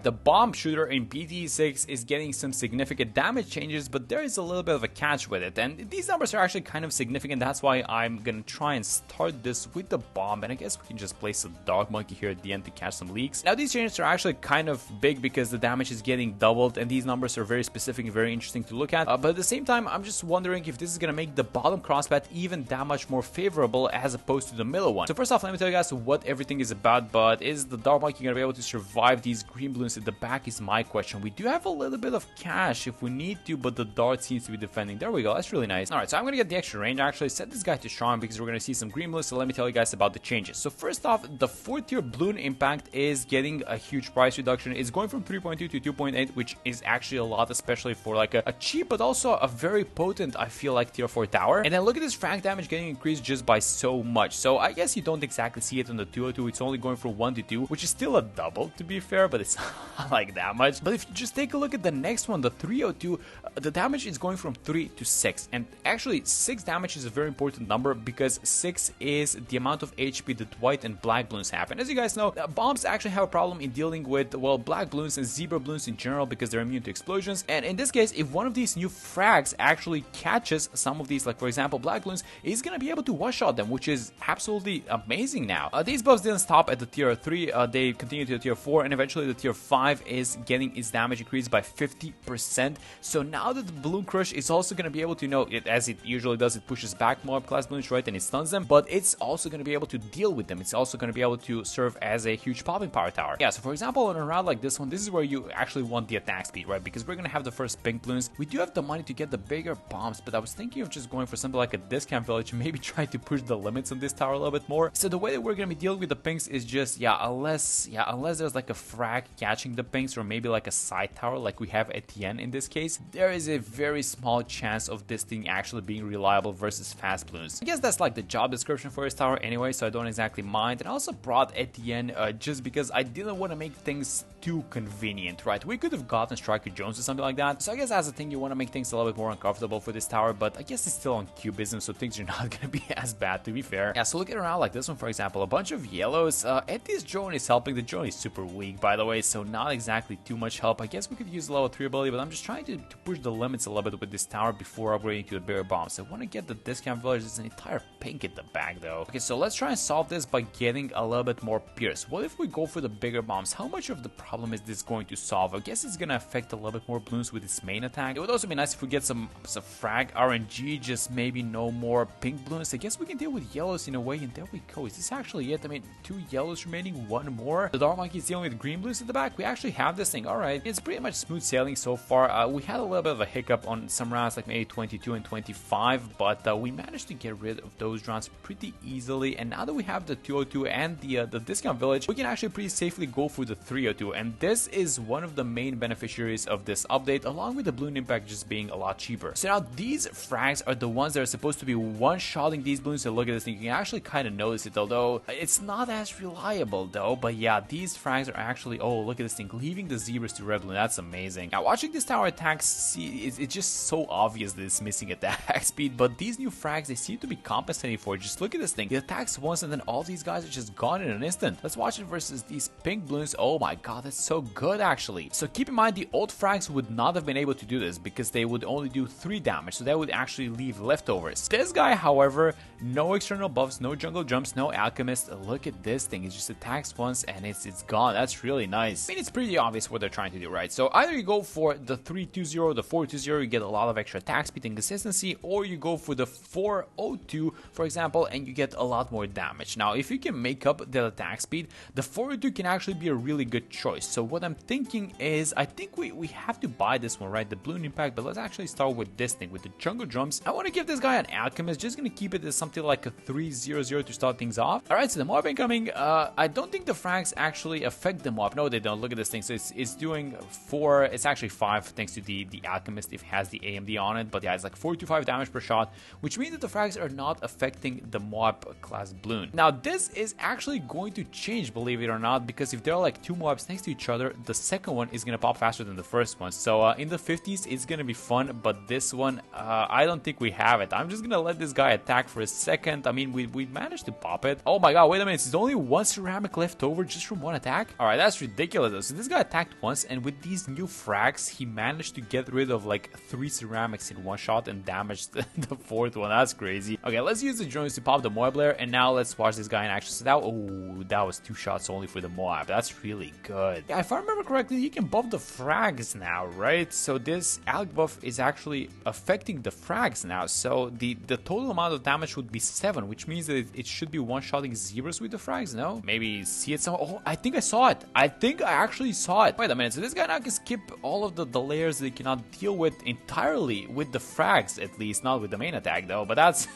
The bomb shooter in BT6 is getting some significant damage changes, but there is a little bit of a catch with it, and these numbers are actually kind of significant. That's why I'm gonna try and start this with the bomb, and I guess we can just place a dog monkey here at the end to catch some leaks. Now these changes are actually kind of big because the damage is getting doubled, and these numbers are very specific and very interesting to look at, but at the same time I'm just wondering if this is gonna make the bottom crosspath even that much more favorable as opposed to the middle one. So first off, let me tell you guys what everything is about. But is the dog monkey gonna be able to survive these green balloons at the back is my question. We do have a little bit of cash if we need to, but the dart seems to be defending. There we go, that's really nice. Alright, so I'm gonna get the extra range, actually set this guy to strong because we're gonna see some green balloons. So let me tell you guys about the changes. So first off, the 4th tier balloon impact is getting a huge price reduction. It's going from 3.2 to 2.8, which is actually a lot, especially for like a cheap but also a very potent, I feel like, tier 4 tower. And then look at this frag damage getting increased just by so much. So I guess you don't exactly see it on the 202. It's only going from 1 to 2, which is still a double to be fair, but it's not like that much. But if you just take a look at the next one, the 302, the damage is going from 3 to 6. And actually 6 damage is a very important number because 6 is the amount of HP that white and black balloons have. And as you guys know, bombs actually have a problem in dealing with, well, black balloons and zebra balloons in general because they're immune to explosions. And in this case, if one of these new frags actually catches some of these, like for example black balloons, he's gonna be able to one-shot them, which is absolutely amazing now. These buffs didn't stop at the tier 3, they continue to the tier 4, and eventually the tier 5 is getting its damage increased by 50%. So now that the balloon crush is also gonna be able to, as it usually does, it pushes back MOAB class balloons, right, and it stuns them, but it's also gonna be able to deal with them. It's also gonna be able to serve as a huge popping power tower. Yeah, so for example, on a round like this one, this is where you actually want the attack speed, right, because we're gonna have the first pink balloons. We do have the money to get the bigger bombs, but I was thinking of just going for something like a discount village and maybe try to push the limits on this tower a little bit more. So the way that we're gonna be dealing with the pinks is just, unless there's like a frag catching the pinks, or maybe like a side tower like we have at the end in this case, there is a very small chance of this thing actually being reliable versus fast balloons. I guess that's like the job description for this tower anyway, so I don't exactly mind. And I also brought at the end just because I didn't want to make things too convenient, right? We could have gotten Striker Jones or something like that, so I guess as a thing you want to make things a little bit more uncomfortable for this tower, but I guess it's still on cubism, so things are not gonna be as bad, to be fair. Yeah, so looking around like this one, for example, a bunch of yellows. Eddie's drone is helping. The drone is super weak, by the way, so not exactly too much help. I guess we could use level 3 ability, but I'm just trying to push the limits a little bit with this tower before upgrading to the bigger bombs. I want to get the discount village. There's an entire pink at the back though. Okay, so let's try and solve this by getting a little bit more pierce. What if we go for the bigger bombs? How much of the problem is this going to solve? I guess it's gonna affect a little bit more balloons with its main attack. It would also be nice if we get some frag RNG, just maybe no more pink balloons. I guess we can deal with yellows in a way, and there we go. Is this actually it? I mean, 2 yellows remaining, 1 more. The dog monkey is dealing with green balloons at the back. We actually have this thing. Alright, it's pretty much smooth sailing so far. We had a little bit of a hiccup on some rounds, like maybe 22 and 25, but we managed to get rid of those rounds pretty easily. And now that we have the 202 and the discount village, we can actually pretty safely go for the 302. And this is one of the main beneficiaries of this update, along with the balloon impact just being a lot cheaper. So now these frags are the ones that are supposed to be one-shotting these balloons. So look at this thing. You can actually kind of notice it, although it's not as reliable though. But yeah, these frags are actually, oh, look at this thing, leaving the zebras to red balloon. That's amazing. Now watching this tower attack, it's just so obvious that it's missing attack speed, but these new frags, they seem to be compensating for it. Just look at this thing. It attacks once and then all these guys are just gone in an instant. Let's watch it versus these pink balloons. Oh my god, that's so good actually. So keep in mind, the old frags would not have been able to do this because they would only do 3 damage, so that would actually leave leftovers. This guy, however, no external buffs, no jungle jumps, no alchemist. Look at this thing. It just attacks once and it's gone. That's really nice. I mean, it's pretty obvious what they're trying to do, right? So either you go for the 320 or the 420, you get a lot of extra attack speed and consistency, or you go for the 402, for example, and you get a lot more damage. Now, if you can make up the attack speed, the 402 can actually be a really good choice. So what I'm thinking is, I think we have to buy this one, right? The balloon impact, but let's actually start with this thing, with the jungle drums. I want to give this guy an alchemist, just gonna keep it as something like a 300 to start things off. Alright, so the MOAB incoming, I don't think the frags actually affect the MOAB. No, they don't. Look at this thing. So it's doing 4, it's actually 5 thanks to the alchemist if it has the AMD on it, but yeah, it's like 4 to 5 damage per shot, which means that the frags are not affecting the MOAB class balloon. Now this is actually going to change, believe it or not, because if there are like 2 MOABs next to each other, the second one is gonna pop faster than the first one. So in the 50s it's gonna be fun, but this one I don't think we have it. I'm just gonna let this guy attack for a second. I mean, we managed to pop it. Oh my god, wait a minute, it's only 1 ceramic left over just from 1 attack. Alright, that's ridiculous. ridiculous though. So this guy attacked once, and with these new frags, he managed to get rid of like 3 ceramics in one shot and damage the 4th one. That's crazy. Okay, let's use the drones to pop the MOAB layer, and now let's watch this guy in action. So that was 2 shots only for the MOAB. That's really good. Yeah, if I remember correctly, you can buff the frags now, right? So this alg buff is actually affecting the frags now. So the total amount of damage would be 7, which means that it should be one-shotting zeros with the frags, no? Maybe see it somewhere. Oh, I think I saw it. I think I actually saw it. Wait a minute. So this guy now can skip all of the layers that he cannot deal with entirely with the frags, at least not with the main attack though. But that's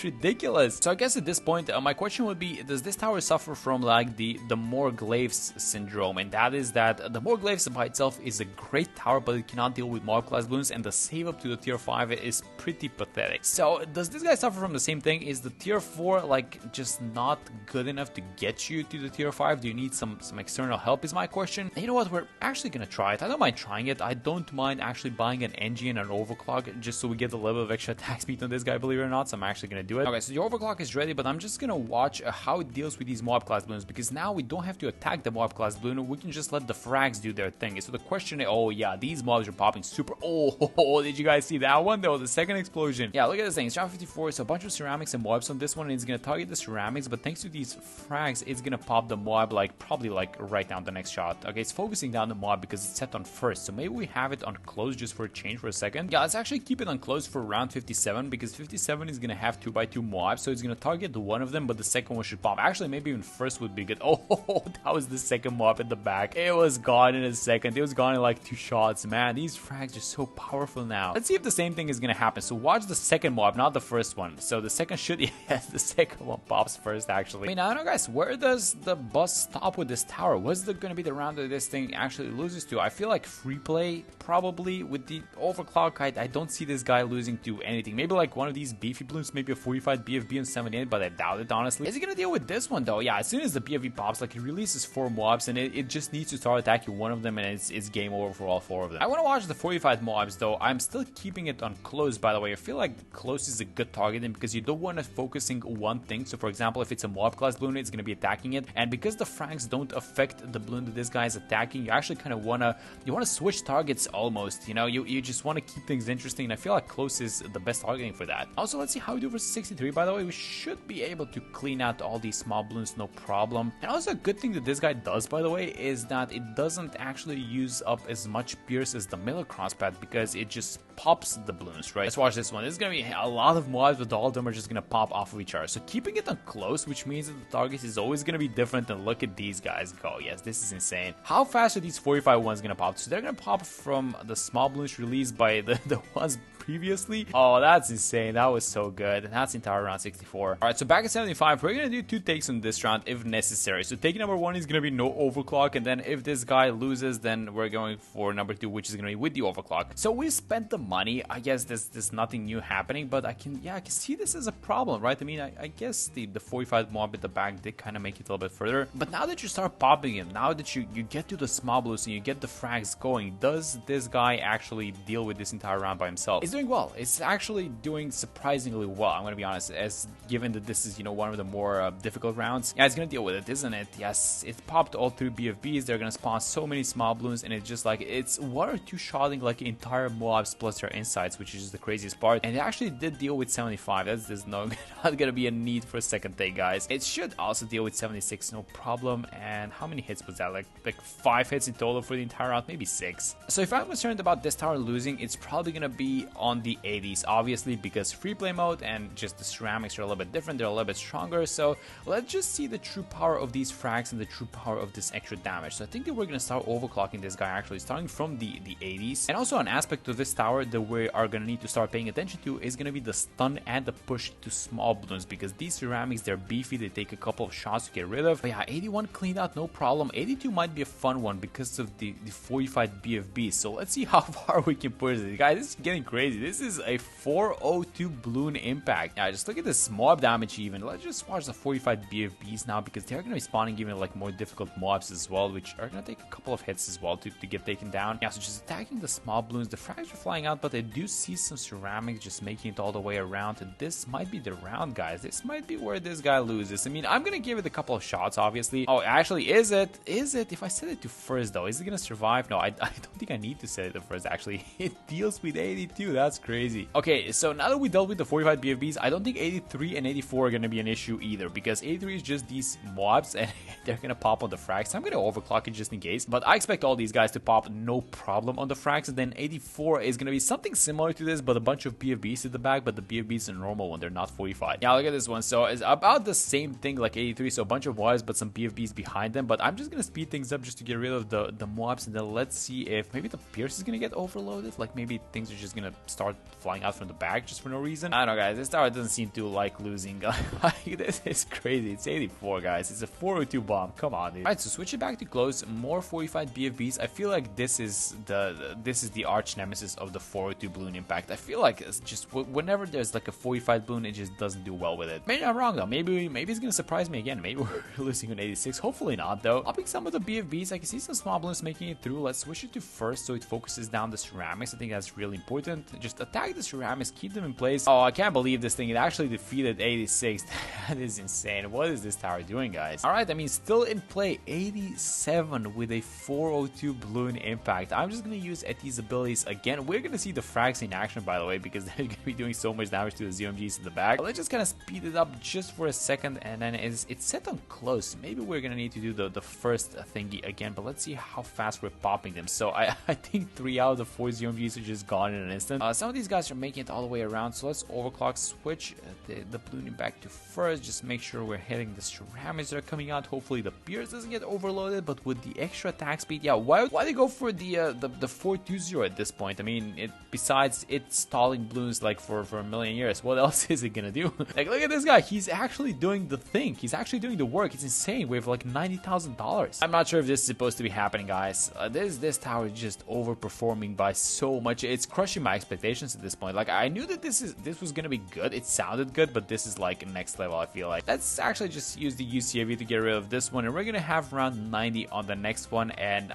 ridiculous. So I guess at this point, my question would be: does this tower suffer from like the more glaives syndrome? And that is that the more glaives by itself is a great tower, but it cannot deal with MOAB class balloons, and the save up to the tier 5 is pretty pathetic. So does this guy suffer from the same thing? Is the tier 4 like just not good enough to get you to the tier 5? Do you need some external help is my question. And you know what, we're actually gonna try it. I don't mind trying it. I don't mind actually buying an NG and an overclock just so we get a little bit of extra attack speed on this guy, believe it or not. So I'm actually gonna do it. Okay, so the overclock is ready, but I'm just gonna watch how it deals with these MOAB class balloons, because now we don't have to attack the MOAB class balloon. We can just let the frags do their thing. So the question is, oh yeah, these mobs are popping super. Oh, did you guys see that one though? The second explosion. Yeah, look at this thing. It's round 54. So a bunch of ceramics and MOABs on this one, and it's gonna target the ceramics, but thanks to these frags, it's gonna pop the MOAB like probably like right down the next shot. Okay, it's focusing down the MOAB because it's set on first. So maybe we have it on close just for a change for a second. Yeah, let's actually keep it on close for round 57, because 57 is gonna have 2x2 MOABs, so it's gonna target the one of them, but the second one should pop. Actually, maybe even first would be good. Oh, that was the second MOAB at the back. It was gone in a second. It was gone in like 2 shots. Man, these frags are so powerful now. Let's see if the same thing is gonna happen. So watch the second MOAB, not the first one. So the second should, yes, the second one pops first actually. Wait, now I don't know guys, where does the bus stop with this tower? What's gonna be the round that this thing actually loses to? I feel like free play probably with the overclock. I don't see this guy losing to anything. Maybe like one of these beefy balloons, maybe a 45 BFB and 78, but I doubt it honestly. Is he gonna deal with this one though? Yeah, as soon as the BFB pops, like it releases 4 MOABs, and it just needs to start attacking one of them, and it's game over for all 4 of them. I want to watch the 45 MOABs though. I'm still keeping it on close, by the way. I feel like close is a good targeting because you don't want to focusing one thing. So for example, if it's a MOAB class balloon, it's going to be attacking it, and because the frags don't affect the balloon that this guy is attacking, you actually kind of want to switch targets almost, you know. You just want to keep things interesting, and I feel like close is the best targeting for that. Also, let's see how we do versus 63. By the way, we should be able to clean out all these small balloons no problem. And also a good thing that this guy does, by the way, is that it doesn't actually use up as much pierce as the Miller crosspad, because it just pops the balloons, right? Let's watch this one. This is gonna be a lot of MOABs, but all of them are just gonna pop off of each other. So keeping it on close, which means that the target is always gonna be different. And look at these guys go. Yes, this is insane. How fast are these 45 ones gonna pop? So they're gonna pop from the small balloons released by the ones previously. Oh, that's insane. That was so good. And that's entire round 64. All right, so back at 75, we're gonna do 2 takes on this round if necessary. So take number 1 is gonna be no overclock, and then if this guy loses, then we're going for number 2, which is gonna be with the overclock. So we spent the money. I guess there's nothing new happening, but I can see this as a problem, right? I mean, I guess the 45 MOAB at the back did kind of make it a little bit further, but now that you start popping him, now that you get to the small blues and you get the frags going, does this guy actually deal with this entire round by himself? It's doing well. It's actually doing surprisingly well, I'm gonna be honest, as given that this is, you know, one of the more difficult rounds. Yeah, it's gonna deal with it, isn't it? Yes, it popped all 3 BFBs. They're gonna spawn so many small balloons, and it's just like, it's 1 or 2 shotting like entire MOABs plus their insights, which is just the craziest part. And it actually did deal with 75. There's not gonna be a need for a second take, guys. It should also deal with 76, no problem. And how many hits was that? Like 5 hits in total for the entire round, maybe 6. So if I'm concerned about this tower losing, it's probably gonna be on the 80s, obviously, because free play mode and just the ceramics are a little bit different. They're a little bit stronger. So let's just see the true power of these frags and the true power of this extra damage. So I think that we're gonna start overclocking this guy, actually starting from the 80s. And also an aspect of this tower that we are gonna need to start paying attention to is gonna be the stun and the push to small balloons, because these ceramics, they're beefy. They take a couple of shots to get rid of. But yeah, 81 cleaned out, no problem. 82 might be a fun one because of the 45 BFB. So let's see how far we can push this. Guys, this is getting crazy. crazy. This is a 402 Bloon impact. Yeah, just look at this MOAB damage even. Let's just watch the 45 BFBs now, because they're going to be spawning even like more difficult MOABs as well, which are going to take a couple of hits as well to get taken down. Yeah, so just attacking the small Bloons. The frags are flying out, but I do see some ceramics just making it all the way around. And this might be the round, guys. This might be where this guy loses. I mean, I'm going to give it a couple of shots, obviously. Oh, actually, is it? Is it? If I set it to first, though, is it going to survive? No, I don't think I need to set it to first, actually. It deals with 82. That's crazy. Okay, so now that we dealt with the 45 BFBs, I don't think 83 and 84 are going to be an issue either, because 83 is just these MOABs, and they're going to pop on the frags. So I'm going to overclock it just in case, but I expect all these guys to pop no problem on the frags. And then 84 is going to be something similar to this, but a bunch of BFBs at the back, but the BFBs are normal one. They're not 45. Yeah, look at this one. So it's about the same thing like 83, so a bunch of MOABs, but some BFBs behind them. But I'm just going to speed things up just to get rid of the MOABs, and then let's see if maybe the Pierce is going to get overloaded. Like maybe things are just going to start flying out from the back just for no reason. I don't know, guys. This tower doesn't seem to like losing. Like, this is crazy. It's 84, guys. It's a 402 bomb. Come on, dude. Alright, so switch it back to close. More 45 BFBs. I feel like this is the arch nemesis of the 402 Bloon impact. I feel like it's just whenever there's like a 45 Bloon, it just doesn't do well with it. Maybe I'm wrong though. Maybe it's gonna surprise me again. Maybe we're losing on 86. Hopefully not though. Popping some of the BFBs. I can see some small Bloons making it through. Let's switch it to first so it focuses down the ceramics. I think that's really important. Just attack the ceramics, keep them in place. Oh, I can't believe this thing. It actually defeated 86. That is insane. What is this tower doing, guys? Alright, I mean, still in play 87 with a 402 Bloon impact. I'm just gonna use Eti's abilities again. We're gonna see the frags in action, by the way, because they're gonna be doing so much damage to the ZMGs in the back. But let's just kind of speed it up just for a second, and then it's set on close. Maybe we're gonna need to do the first thingy again, but let's see how fast we're popping them. So I think 3 out of the 4 ZMGs are just gone in an instant. Some of these guys are making it all the way around, so let's overclock, switch the Bloon back to first. Just make sure we're hitting the ceramics that are coming out. Hopefully the Pierce doesn't get overloaded, but with the extra attack speed, yeah, why they go for the 420 at this point? I mean, besides it stalling Bloons like for a million years, what else is it gonna do? Like, look at this guy. He's actually doing the thing. He's actually doing the work. It's insane. We have like $90,000. I'm not sure if this is supposed to be happening, guys. This tower is just overperforming by so much. It's crushing my expectations at this point. Like, I knew that this was gonna be good. It sounded good, but this is like next level, I feel like. Let's actually just use the UCAV to get rid of this one, and we're gonna have around 90 on the next one, and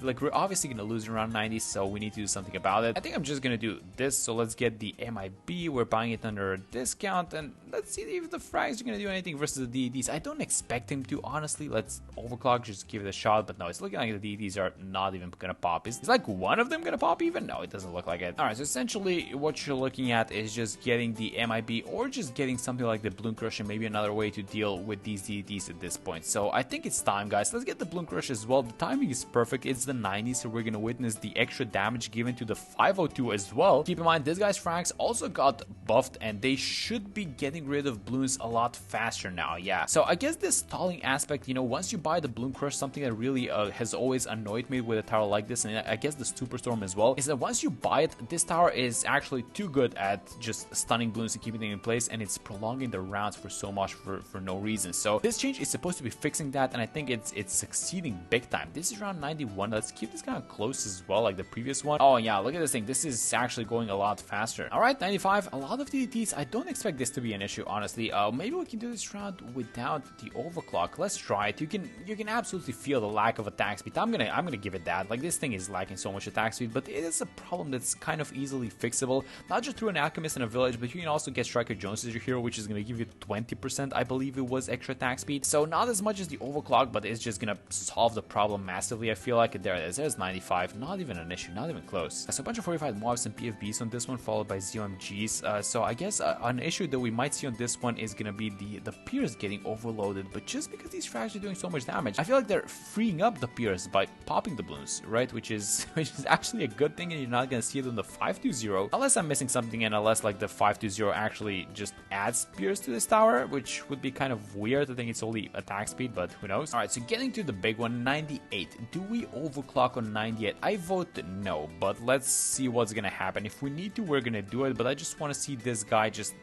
we're obviously gonna lose around 90, so we need to do something about it. I think I'm just gonna do this. So let's get the MIB. We're buying it under a discount, and let's see if the frags are gonna do anything versus the DDs. I don't expect him to, honestly. Let's overclock, just give it a shot, but no, it's looking like the DDs are not even gonna pop. Is like one of them gonna pop even? No, it doesn't look like it. Alright, so essentially what you're looking at is just getting the MIB, or just getting something like the Bloon Crush, and maybe another way to deal with these DDs at this point. So I think it's time, guys. Let's get the Bloon Crush as well. The timing is perfect. It's the 90, so we're gonna witness the extra damage given to the 502 as well. Keep in mind, this guy's frags also got buffed, and they should be getting rid of Bloons a lot faster now. Yeah, so I guess this stalling aspect, you know, once you buy the Bloon Crush, something that really has always annoyed me with a tower like this, and I guess the Superstorm as well, is that once you buy it, this tower is actually too good at just stunning Bloons and keeping them in place, and it's prolonging the rounds for so much for no reason. So this change is supposed to be fixing that, and I think it's succeeding big time. This is around 91. Let's keep this kind of close as well, like the previous one. Oh yeah, look at this thing. This is actually going a lot faster. All right, 95. A lot of DDTs. I don't expect this to be an issue, honestly. Maybe we can do this round without the overclock. Let's try it. You can absolutely feel the lack of attack speed. I'm gonna give it that. Like, this thing is lacking so much attack speed, but it is a problem that's kind of easily fixable. Not just through an alchemist in a village, but you can also get Striker Jones as your hero, which is gonna give you 20%, I believe it was, extra attack speed. So not as much as the overclock, but it's just gonna solve the problem massively. I feel like there it is. There's 95. Not even an issue. Not even close. So a bunch of 45 MOABs and PFBs on this one, followed by ZOMGs. So I guess an issue that we might see on this one is gonna be the Pierce getting overloaded. But just because these frags are doing so much damage, I feel like they're freeing up the Pierce by popping the Bloons, right? Which is actually a good thing, and you're not gonna see it on the 520, unless I'm missing something, and unless like the 520 actually just adds Pierce to this tower, which would be kind of weird. I think it's only attack speed, but who knows? All right, so getting to the big one, 98. Do we overclock on 98? I vote no, but let's see what's gonna happen. If we need to, we're gonna do it, but I just want to see this guy just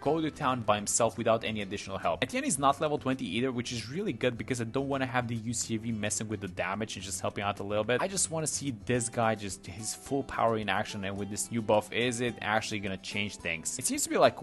go to town by himself without any additional help. Etienne is not level 20 either, which is really good because I don't want to have the UCAV messing with the damage and just helping out a little bit. I just want to see this guy just his full power in action, and with this this new buff, is it actually gonna change things? It seems to be like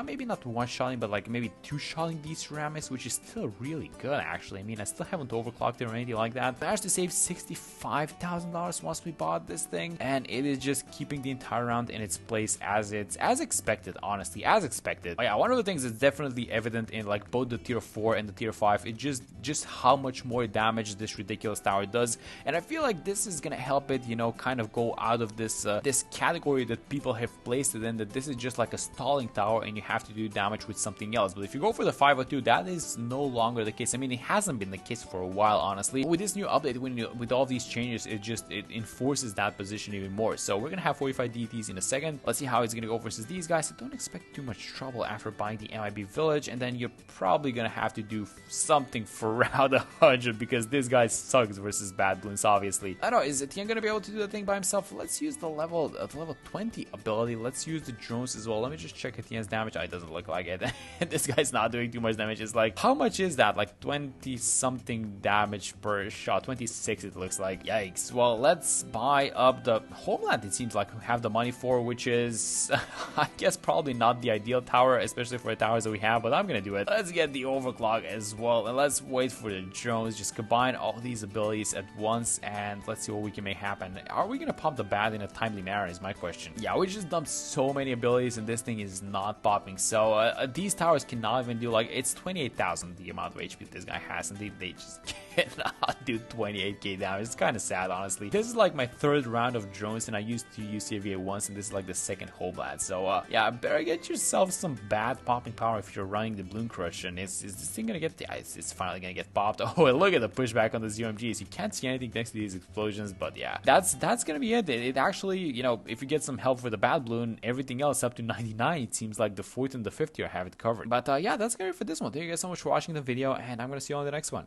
maybe not one-shotting, but like maybe two-shotting these ceramics, which is still really good actually. I mean, I still haven't overclocked it or anything like that. Managed to save $65,000 once we bought this thing, and it is just keeping the entire round in its place as expected, honestly, as expected. Oh yeah, one of the things that's definitely evident in like both the tier 4 and the tier 5 is just how much more damage this ridiculous tower does, and I feel like this is gonna help it, you know, kind of go out of this this category that people have placed it in, that this is just like a stalling tower and you have to do damage with something else. But if you go for the 502, that is no longer the case. I mean, it hasn't been the case for a while, honestly. With this new update, with all these changes, it enforces that position even more. So we're gonna have 45 DTs in a second. Let's see how it's gonna go versus these guys. So don't expect too much trouble after buying the MIB village, and then you're probably gonna have to do something for around 100 because this guy sucks versus bad Bloons, obviously. I don't know, is Etienne gonna be able to do the thing by himself? Let's use the level 20 ability. Let's use the drones as well. Let me just check Etienne's damage. It doesn't look like it. This guy's not doing too much damage. It's like, how much is that? Like 20 something damage per shot. 26 it looks like. Yikes. Well, let's buy up the homeland. It seems like we have the money for, which is I guess probably not the ideal tower, especially for the towers that we have, but I'm gonna do it. Let's get the overclock as well, and let's wait for the drones. Just combine all these abilities at once, and let's see what we can make happen. Are we gonna pop the bat in a timely manner is my question. Yeah, we just dumped so many abilities and this thing is not popping. So these towers cannot even do, like, it's 28,000 the amount of HP this guy has, and they just cannot do 28k damage. It's kind of sad, honestly. This is like my third round of drones, and I used to use CVA once, and this is like the second whole blast. So yeah, better get yourself some bad popping power if you're running the Bloon Crush. And is this thing gonna get? It's finally gonna get popped. Oh, and look at the pushback on the UMGs. You can't see anything next to these explosions, but yeah, that's gonna be it. It actually, you know, if you get some help for the bad Bloon, everything else up to 99, it seems like the 4th and the 5th tier have it covered. But yeah, that's gonna be it for this one. Thank you guys so much for watching the video, and I'm gonna see you on the next one.